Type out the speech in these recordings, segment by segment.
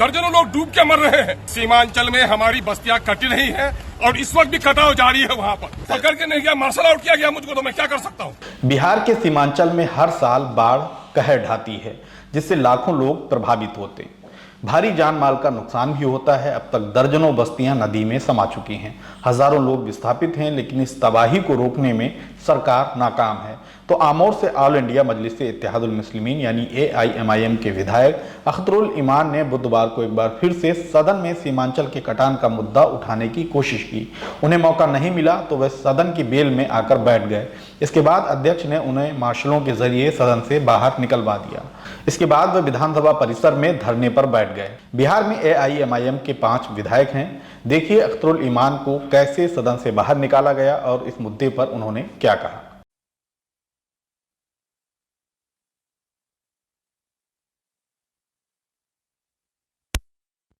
दर्जनों लोग डूब के मर रहे हैं। सीमांचल में हमारी बस्तियां कटी नहीं है और इस वक्त भी कटाव जारी है। वहाँ पर पकड़ के नहीं गया, मार्शल आउट किया गया मुझको, तो मैं क्या कर सकता हूँ। बिहार के सीमांचल में हर साल बाढ़ कहर ढाती है, जिससे लाखों लोग प्रभावित होते हैं। भारी जान माल का नुकसान भी होता है। अब तक दर्जनों बस्तियां नदी में समा चुकी हैं, हजारों लोग विस्थापित हैं, लेकिन इस तबाही को रोकने में सरकार नाकाम है। तो आमोर से ऑल इंडिया मजलिस इत्तेहादुल मुस्लिमीन यानी AIMIM के विधायक अख्तरुल ईमान ने बुधवार को एक बार फिर से सदन में सीमांचल के कटान का मुद्दा उठाने की कोशिश की। उन्हें मौका नहीं मिला तो वह सदन की बेल में आकर बैठ गए। इसके बाद अध्यक्ष ने उन्हें मार्शलों के जरिए सदन से बाहर निकलवा दिया। इसके बाद वह विधानसभा परिसर में धरने पर बैठ गए। बिहार में AIMIM के 5 विधायक हैं। देखिए अख्तरुल ईमान को कैसे सदन से बाहर निकाला गया और इस मुद्दे पर उन्होंने क्या कहा।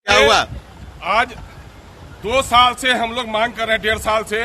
क्या हुआ? आज 2 साल से हम लोग मांग कर रहे हैं, 1.5 साल से,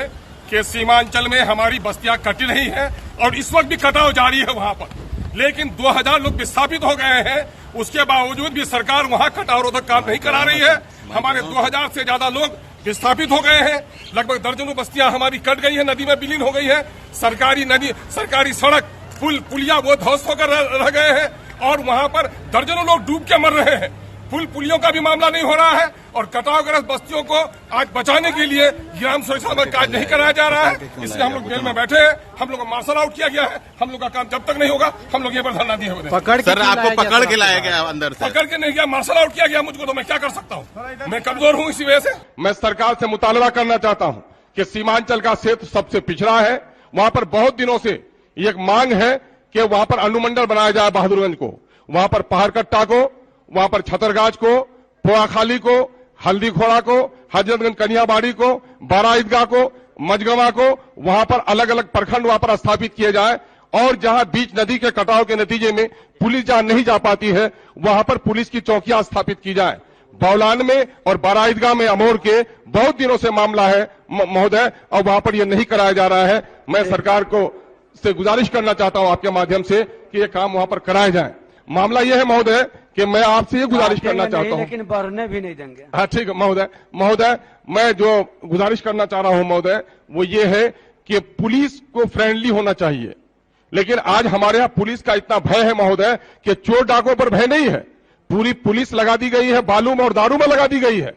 कि सीमांचल में हमारी बस्तियां कटी नहीं है और इस वक्त भी कटाव जारी है वहाँ पर। लेकिन 2000 लोग विस्थापित हो गए हैं, उसके बावजूद भी सरकार वहाँ कटाव रोधक काम नहीं करा रही है। हमारे 2000 से ज्यादा लोग विस्थापित हो गए हैं। लगभग दर्जनों बस्तियां हमारी कट गई है, नदी में विलीन हो गई है। सरकारी सड़क, पुलिया वो ध्वस्त होकर रह गए हैं और वहाँ पर दर्जनों लोग डूब के मर रहे हैं। पुलियों का भी मामला नहीं हो रहा है और कटावग्रस्त बस्तियों को आज बचाने के लिए ग्राम सुरक्षा में कार्य नहीं कराया जा रहा है। इसलिए हम लोग जेल में बैठे हैं। हम लोग को मार्शल आउट किया गया है। हम लोग का काम जब तक नहीं होगा हम लोग ये पर धरना दिए हुए हैं। सर आपको पकड़ के लाया गया अंदर से? पकड़ के नहीं गया, मार्शल आउट किया गया मुझको, तो मैं क्या कर सकता हूँ। मैं कमजोर हूँ, इसी वजह से मैं सरकार से मुतालबा करना चाहता हूँ कि सीमांचल का क्षेत्र सबसे पिछड़ा है। वहाँ पर बहुत दिनों से एक मांग है कि वहाँ पर अनुमंडल बनाया जाए बहादुरगंज को, वहाँ पर पहाड़कट्टा को, वहाँ पर छतरगाछ को, पोआखाली को, हल्दी खोड़ा को, हजरतगंज कन्याबाड़ी को, बारा ईदगाह को, मजगवा को, वहां पर अलग अलग प्रखंड वहां पर स्थापित किए जाए और जहां बीच नदी के कटाव के नतीजे में पुलिस जहां नहीं जा पाती है वहां पर पुलिस की चौकियां स्थापित की जाए। बौलान में और बारा ईदगाह में अमोर के बहुत दिनों से मामला है महोदय, और वहां पर यह नहीं कराया जा रहा है। मैं सरकार को से गुजारिश करना चाहता हूं आपके माध्यम से कि यह काम वहां पर कराया जाए। मामला यह है महोदय कि मैं आपसे ये गुजारिश करना चाहता हूं, लेकिन बढ़ने भी नहीं देंगे। हाँ ठीक है महोदय, मैं जो गुजारिश करना चाह रहा हूं महोदय वो ये है कि पुलिस को फ्रेंडली होना चाहिए। लेकिन आज हमारे यहाँ पुलिस का इतना भय है महोदय कि चोर डाकों पर भय नहीं है। पूरी पुलिस लगा दी गई है, बालू में और दारू में लगा दी गई है।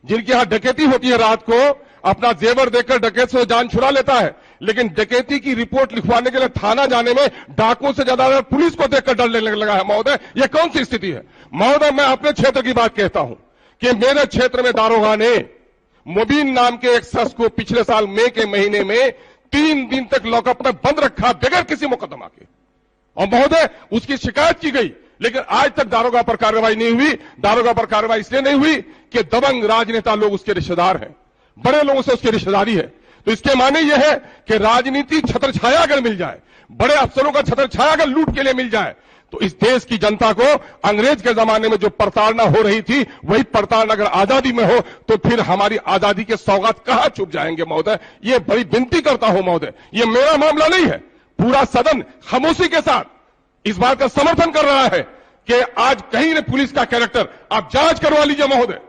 जिनके यहाँ डकैती होती है रात को अपना जेवर देकर डकैत से जान छुड़ा लेता है, लेकिन डकैती की रिपोर्ट लिखवाने के लिए थाना जाने में डाकुओं से ज्यादा पुलिस को देखकर डर लगने लगा है। महोदय यह कौन सी स्थिति है? महोदय मैं अपने क्षेत्र की बात कहता हूं कि मेरे क्षेत्र में दारोगा ने मुबीन नाम के एक शख्स को पिछले साल मई के महीने में 3 दिन तक लॉकअप में बंद रखा बगैर किसी मुकदमा के, और महोदय उसकी शिकायत की गई, लेकिन आज तक दारोगा पर कार्रवाई नहीं हुई। दारोगा पर कार्रवाई इसलिए नहीं हुई कि दबंग राजनेता लोग उसके रिश्तेदार हैं, बड़े लोगों से उसकी रिश्तेदारी है। तो इसके माने यह है कि राजनीति छत्रछाया अगर मिल जाए, बड़े अफसरों का छत्रछाया अगर लूट के लिए मिल जाए, तो इस देश की जनता को अंग्रेज के जमाने में जो प्रताड़ना हो रही थी वही प्रताड़ना अगर आजादी में हो तो फिर हमारी आजादी के सौगात कहां छुप जाएंगे महोदय। ये बड़ी विनती करता हूं महोदय, ये मेरा मामला नहीं है। पूरा सदन खामोशी के साथ इस बात का समर्थन कर रहा है कि आज कहीं ने पुलिस का कैरेक्टर आप जांच करवा लीजिए महोदय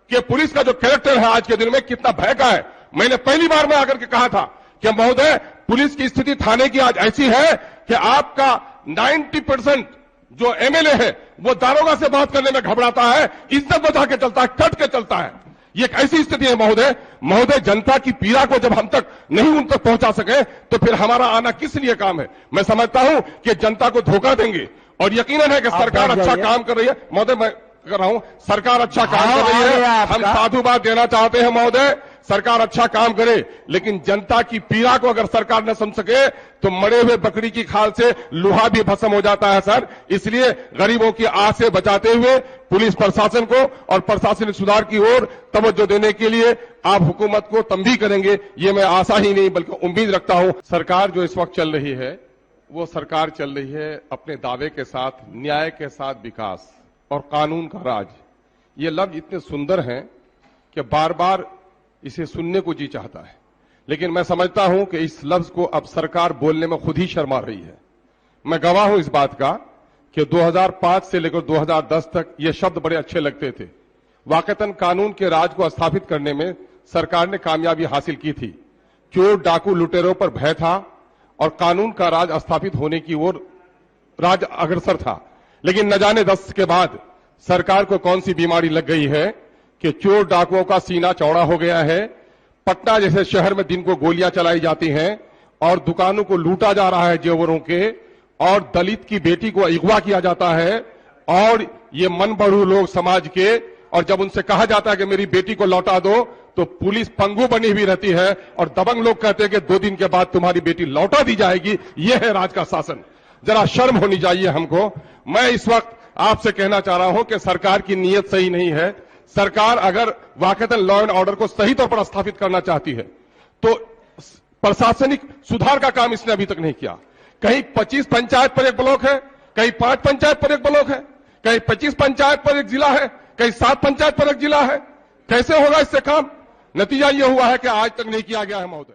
कि पुलिस का जो कैरेक्टर है आज के दिन में कितना भय का है। मैंने पहली बार में आकर के कहा था कि महोदय पुलिस की स्थिति थाने की आज ऐसी है कि आपका 90% जो MLA है वो दारोगा से बात करने में घबराता है, इज्जत बचा के चलता है, कट के चलता है। ये एक ऐसी स्थिति है महोदय, जनता की पीड़ा को जब हम तक नहीं उन तक पहुंचा सके तो फिर हमारा आना किस लिए काम है। मैं समझता हूं कि जनता को धोखा देंगे और यकीनन है कि सरकार अच्छा काम कर रही है। महोदय मैं कर रहा हूं, सरकार अच्छा काम कर रही है, हम साधुवाद देना चाहते हैं महोदय। सरकार अच्छा काम करे, लेकिन जनता की पीड़ा को अगर सरकार न समझ सके तो मरे हुए बकरी की खाल से लोहा भी भस्म हो जाता है सर। इसलिए गरीबों की आस से बचाते हुए पुलिस प्रशासन को और प्रशासनिक सुधार की ओर तवज्जो देने के लिए आप हुकूमत को तंबीह करेंगे, ये मैं आशा ही नहीं बल्कि उम्मीद रखता हूं। सरकार जो इस वक्त चल रही है वो सरकार चल रही है अपने दावे के साथ, न्याय के साथ विकास और कानून का राज। ये लफ्ज इतने सुंदर हैं कि बार बार इसे सुनने को जी चाहता है, लेकिन मैं समझता हूं कि इस लफ्ज को अब सरकार बोलने में खुद ही शर्मा रही है। मैं गवाह हूं इस बात का कि 2005 से लेकर 2010 तक ये शब्द बड़े अच्छे लगते थे, वाकईतन कानून के राज को स्थापित करने में सरकार ने कामयाबी हासिल की थी। चोर डाकू लुटेरों पर भय था और कानून का राज स्थापित होने की ओर राज अग्रसर था। लेकिन न जाने 10 के बाद सरकार को कौन सी बीमारी लग गई है कि चोर डाकुओं का सीना चौड़ा हो गया है। पटना जैसे शहर में दिन को गोलियां चलाई जाती हैं और दुकानों को लूटा जा रहा है जेवरों के, और दलित की बेटी को अगवा किया जाता है। और ये मन बढ़ू लोग समाज के, और जब उनसे कहा जाता है कि मेरी बेटी को लौटा दो, तो पुलिस पंगु बनी हुई रहती है और दबंग लोग कहते हैं कि 2 दिन के बाद तुम्हारी बेटी लौटा दी जाएगी। यह है राज का शासन। जरा शर्म होनी चाहिए हमको। मैं इस वक्त आपसे कहना चाह रहा हूं कि सरकार की नीयत सही नहीं है। सरकार अगर वाकईतन लॉ एंड ऑर्डर को सही तौर पर स्थापित करना चाहती है तो प्रशासनिक सुधार का काम इसने अभी तक नहीं किया। कहीं 25 पंचायत पर एक ब्लॉक है, कहीं 5 पंचायत पर एक ब्लॉक है, कहीं 25 पंचायत पर एक जिला है, कहीं 7 पंचायत पर एक जिला है। कैसे होगा इससे काम? नतीजा यह हुआ है कि आज तक नहीं किया गया है महोदय।